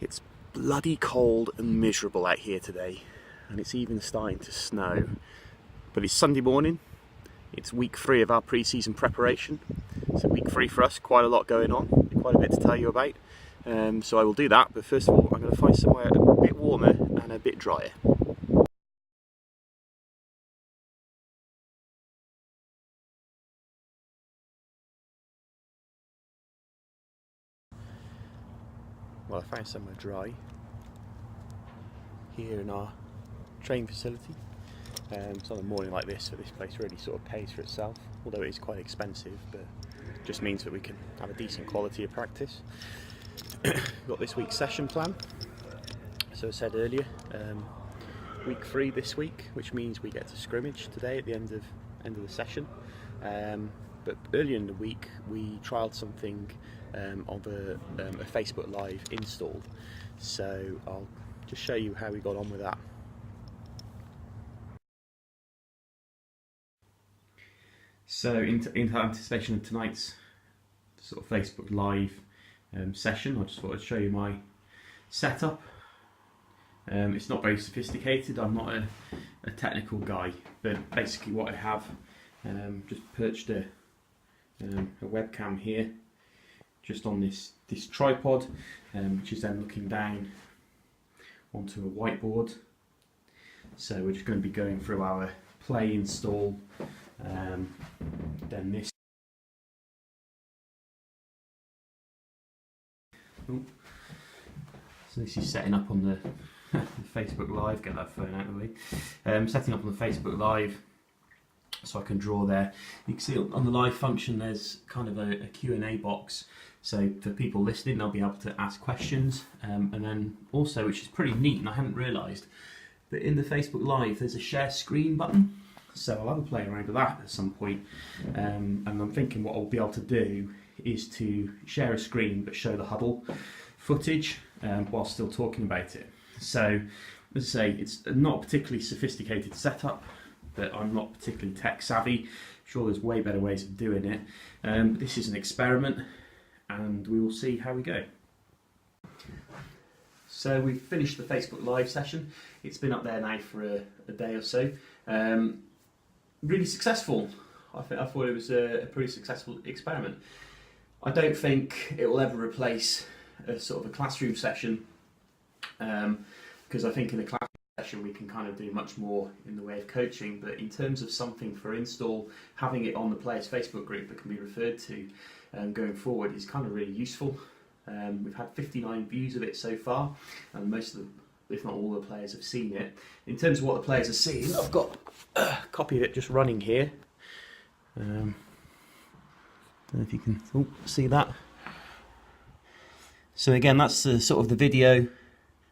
It's bloody cold and miserable out here today, and it's even starting to snow. But it's Sunday morning, it's week 3 of our pre-season preparation. So week 3 for us, quite a lot going on, quite a bit to tell you about. So I will do that, but first of all I'm going to find somewhere a bit warmer and a bit drier. Well, I found somewhere dry here in our train facility. It's on a morning like this, so this place really sort of pays for itself, although it is quite expensive, but it just means that we can have a decent quality of practice. Got this week's session plan. So I said earlier, week 3 this week, which means we get to scrimmage today at the end of the session. But earlier in the week we trialled something of a Facebook Live install, so I'll just show you how we got on with that. So in anticipation of tonight's sort of Facebook Live session, I just thought I'd show you my setup. It's not very sophisticated, I'm not a technical guy, but basically what I have, just perched a webcam here just on this tripod, which is then looking down onto a whiteboard. So we're just going to be going through our play install, then this. So this is setting up on the Facebook Live. Get that phone out of the way. Setting up on the Facebook Live, so I can draw there. You can see on the live function there's kind of a Q&A box, so for people listening they'll be able to ask questions, and then also, which is pretty neat and I hadn't realised, but in the Facebook Live there's a share screen button, so I'll have a play around with that at some point. And I'm thinking what I'll be able to do is to share a screen but show the huddle footage while still talking about it. So as I say, it's not a particularly sophisticated setup, but I'm not particularly tech savvy. I'm sure there's way better ways of doing it. But this is an experiment and we will see how we go. So we've finished the Facebook Live session. It's been up there now for a day or so. Really successful. I thought it was a pretty successful experiment. I don't think it will ever replace a sort of a classroom session, because I think in a classroom session we can kind of do much more in the way of coaching, but in terms of something for install, having it on the players Facebook group that can be referred to going forward is kind of really useful. We've had 59 views of it so far, and most of the, if not all the players have seen it. In terms of what the players are seeing, I've got a copy of it just running here. Don't know if you can see that. So again, that's the sort of the video.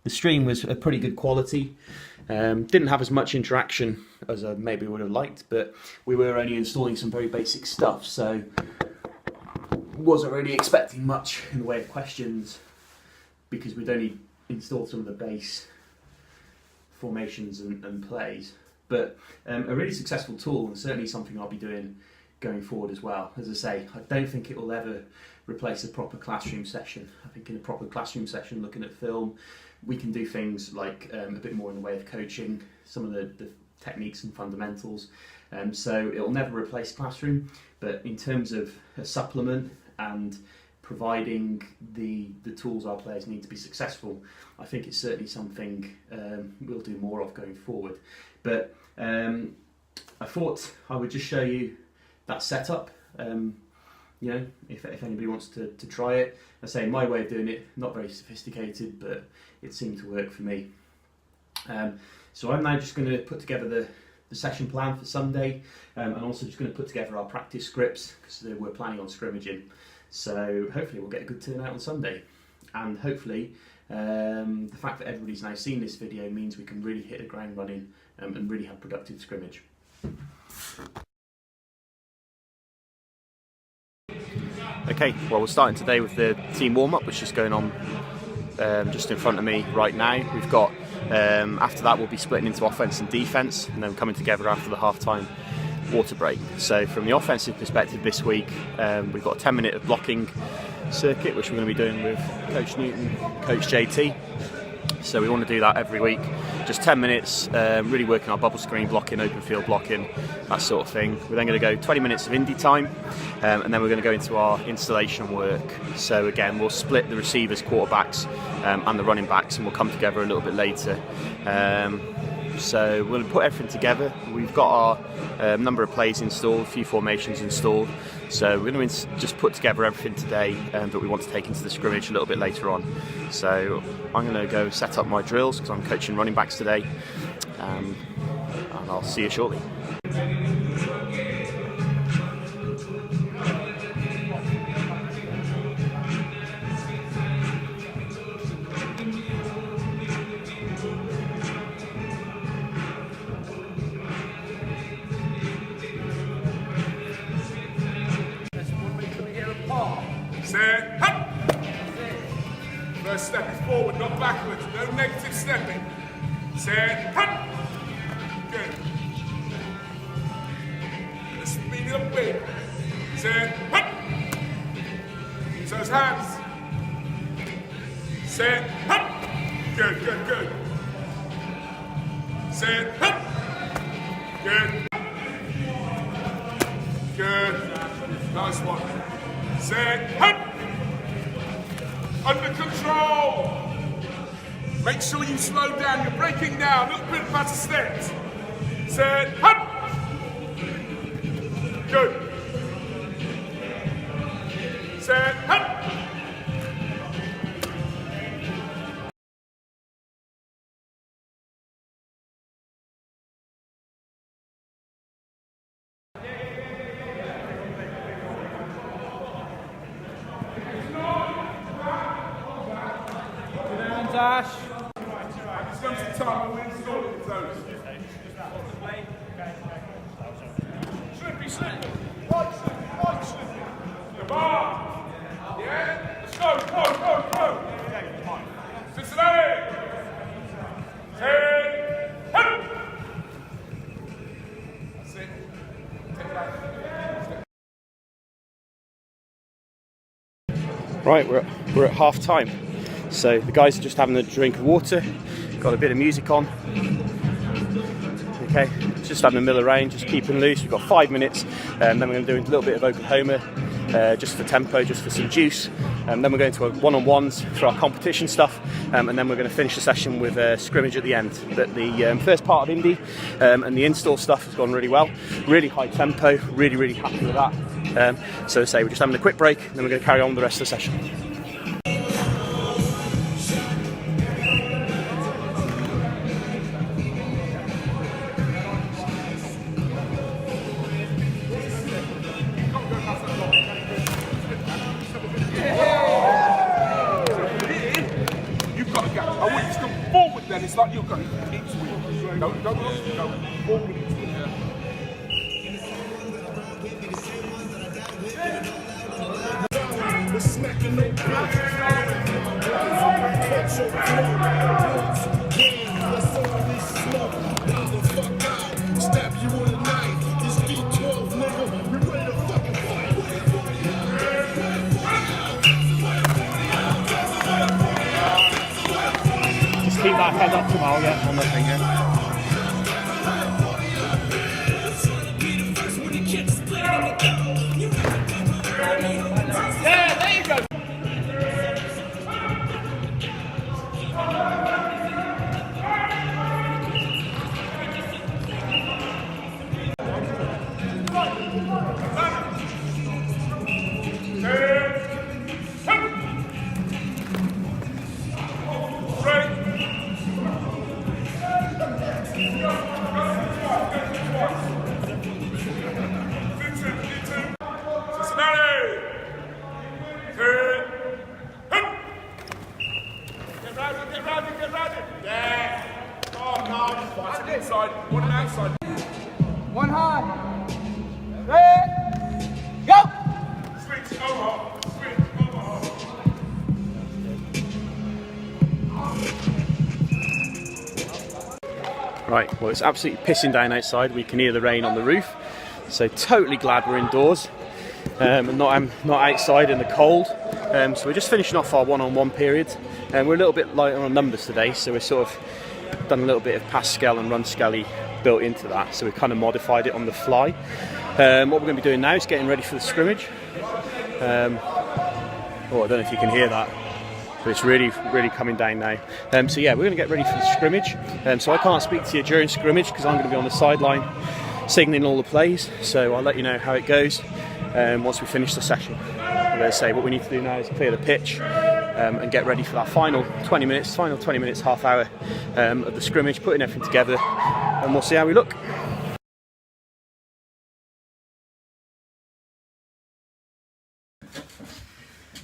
The stream was a pretty good quality. Didn't have as much interaction as I maybe would have liked, but we were only installing some very basic stuff, so wasn't really expecting much in the way of questions, because we'd only installed some of the base formations and plays. But a really successful tool, and certainly something I'll be doing going forward as well. As I say, I don't think it will ever replace a proper classroom session. I think in a proper classroom session, looking at film, we can do things like a bit more in the way of coaching, some of the techniques and fundamentals. So it will never replace classroom, but in terms of a supplement and providing the tools our players need to be successful, I think it's certainly something we'll do more of going forward. But I thought I would just show you that setup. You know, if anybody wants to try it. I say my way of doing it, not very sophisticated, but it seemed to work for me. So I'm now just going to put together the session plan for Sunday, and also just going to put together our practice scripts, because we're planning on scrimmaging. So hopefully we'll get a good turnout on Sunday, and hopefully the fact that everybody's now seen this video means we can really hit the ground running and really have productive scrimmage. Okay, well we're starting today with the team warm-up, which is going on just in front of me right now. We've got, after that we'll be splitting into offence and defence, and then coming together after the half-time water break. So from the offensive perspective this week, we've got a 10-minute of blocking circuit, which we're going to be doing with Coach Newton, Coach JT. So we want to do that every week, just 10 minutes, really working our bubble screen blocking, open field blocking, that sort of thing. We're then going to go 20 minutes of indie time, and then we're going to go into our installation work. So again, we'll split the receivers, quarterbacks, and the running backs, and we'll come together a little bit later. So we're going to put everything together. We've got our number of plays installed, a few formations installed. So we're going to just put together everything today that we want to take into the scrimmage a little bit later on. So I'm going to go set up my drills because I'm coaching running backs today, and I'll see you shortly. Set, hop! First step is forward, not backwards. No negative stepping. Set, hop! Good. Let's speed it up a bit. Set, hop! Use those hands. Set, hop! Good, good, good. Set, hop! Good. Good. Nice one. Set, hop! Under control. Make sure you slow down. You're breaking down. A little bit faster steps. Set, hop! Good. Set, hop! Dash. It's going to time when we're installing those. Slippy, slippy. Right slippy, right slippy. Come on. Yeah? Let's go, go. Cincinnati. Ten. Hop. That's it. Take that. Right, we're at half time. So the guys are just having a drink of water, got a bit of music on. Okay, just having a mill around, just keeping loose. We've got 5 minutes, and then we're going to do a little bit of Oklahoma, just for tempo, just for some juice. And then we're going to a one-on-ones for our competition stuff, and then we're going to finish the session with a scrimmage at the end. But the first part of indie and the install stuff has gone really well, really high tempo, really happy with that. So as I say, we're just having a quick break, and then we're going to carry on with the rest of the session. Then it's like you're going into it. Don't look, go forward into it. Keep that head up tomorrow, yeah, on the thing, yeah. Yeah, there you go. Inside, one outside. One high. Ready, go! Switch over. Switch over. Right, well it's absolutely pissing down outside. We can hear the rain on the roof. So totally glad we're indoors. and not outside in the cold. So we're just finishing off our one-on-one period, and we're a little bit light on numbers today, so we're sort of done a little bit of pass scale and run skelly built into that, so we've kind of modified it on the fly. What we're going to be doing now is getting ready for the scrimmage. Oh, I don't know if you can hear that, but it's really coming down now. So yeah, we're going to get ready for the scrimmage. So I can't speak to you during scrimmage because I'm going to be on the sideline signalling all the plays, so I'll let you know how it goes once we finish the session. As I say, what we need to do now is clear the pitch and get ready for that final 20 minutes, half hour of the scrimmage, putting everything together, and we'll see how we look.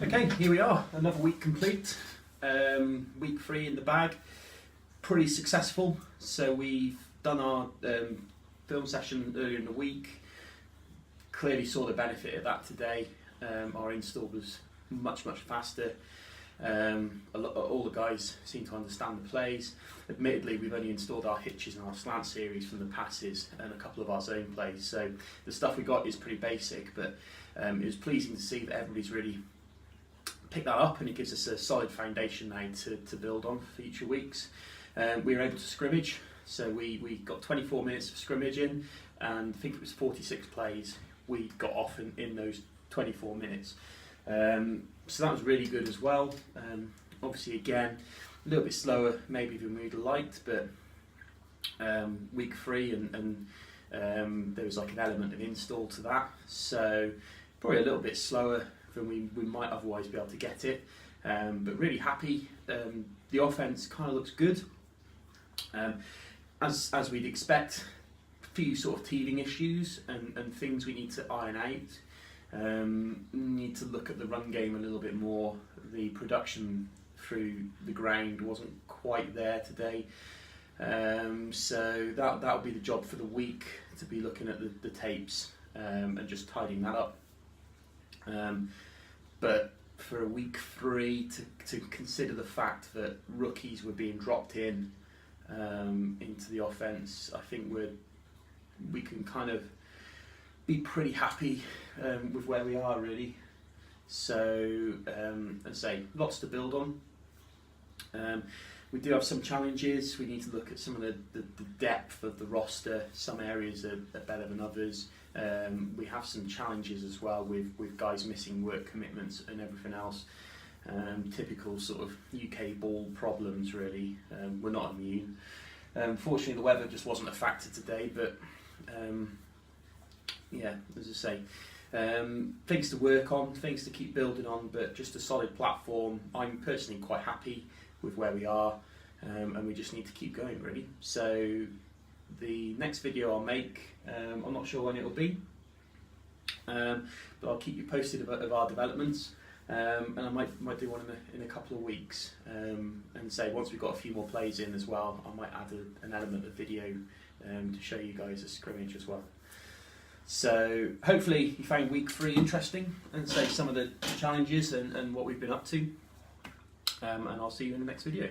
Okay, here we are, another week complete. Week 3 in the bag, pretty successful. So we've done our film session earlier in the week, clearly saw the benefit of that today. Our install was much faster. All the guys seem to understand the plays. Admittedly, we've only installed our hitches and our slant series from the passes and a couple of our zone plays, so the stuff we got is pretty basic, but it was pleasing to see that everybody's really picked that up, and it gives us a solid foundation now to build on for future weeks. We were able to scrimmage, so we got 24 minutes of scrimmage in, and I think it was 46 plays we got off in those 24 minutes. So that was really good as well. Obviously, again, a little bit slower maybe than we'd liked, but week 3 and there was like an element of install to that, so probably a little bit slower than we might otherwise be able to get it, but really happy. The offence kind of looks good, as we'd expect. A few sort of teething issues and things we need to iron out. Need to look at the run game a little bit more. The production through the ground wasn't quite there today, so that'll be the job for the week, to be looking at the tapes and just tidying that up. But for a week 3 to consider the fact that rookies were being dropped into the offence, I think we can kind of be pretty happy with where we are, really. So as I say, lots to build on. We do have some challenges. We need to look at some of the depth of the roster. Some areas are better than others. We have some challenges as well with guys missing work commitments and everything else. Typical sort of UK ball problems, really. We're not immune. Fortunately, the weather just wasn't a factor today, but yeah, as I say, things to work on, things to keep building on, but just a solid platform. I'm personally quite happy with where we are, and we just need to keep going, really. So the next video I'll make, I'm not sure when it'll be, but I'll keep you posted of our developments, and I might do one in a couple of weeks, and say once we've got a few more plays in as well, I might add an element of video to show you guys a scrimmage as well. So hopefully you found week 3 interesting, and say some of the challenges and what we've been up to, and I'll see you in the next video.